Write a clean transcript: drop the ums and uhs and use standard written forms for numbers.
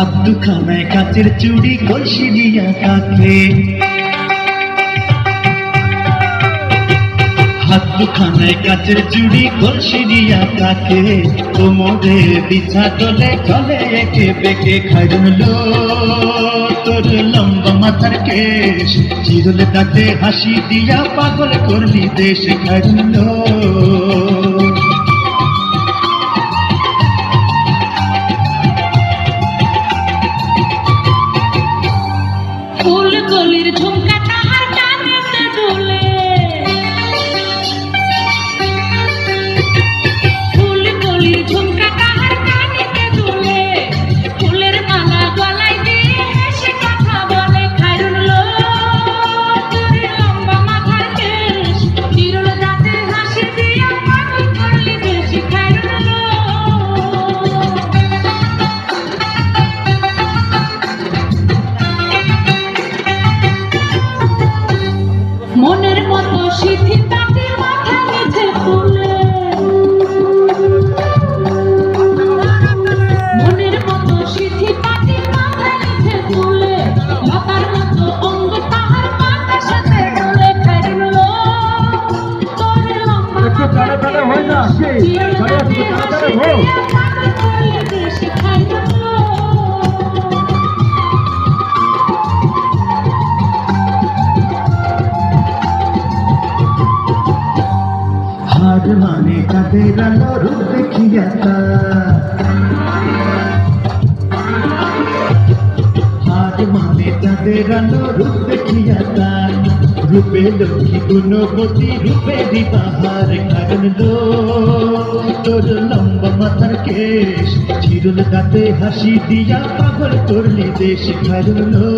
হাত দুখানায় কাচের চুড়ি কলসি দিয়া কাকে, হাত দুখানায় কাচের চুড়ি কলসি দিয়া কাকে, কোমরে বিছা তোলে চলে একে বেঁকে। খাইরুন লো তোর লম্বা মাথার কেশ, চিরুল দাঁতে হাসি দিয়া পাগল করলি দেশ। খাইরুন লো ফুলকলির ঝুমকা তাহার কানেতে দুলে, ফুলকলির ঝুমকা তাহার কানেতে দুলে, ফুলের মালা গলায় দিয়ে হেসে কথা বলে। খাইরুন লো তোর লম্বা মাথার কেশ, চিরুল দাঁতে হাসি দিয়া পাগল করলি দেশ। খাইরুন লো মনের মতো সিথি তাকে মাথা নিচে তুলে, মনের মতো সিথি তাকে মাথা নিচে তুলে, লতার মতো অঙ্গ তাহার মাথার সাথে ডলে। খাইরুন লো তোর লম্বা মাথার কেশ, চিরুল দাঁতে হাসি দিয়া পাগল করলি দেশ। খাইরুন লো হার মানে কাদের আলো রূপ দেখিয়া তার, হার মানে কাদের আলো রূপ দেখিয়া তার, রূপে লক্ষ্মী গুণবতী রূপে দিবাহার। খাইরুন লো তোর লম্বা মাথার কেশ, চিরুল দাঁতে হাসি দিয়া পাগল করলি দেশ। খাইরুন লো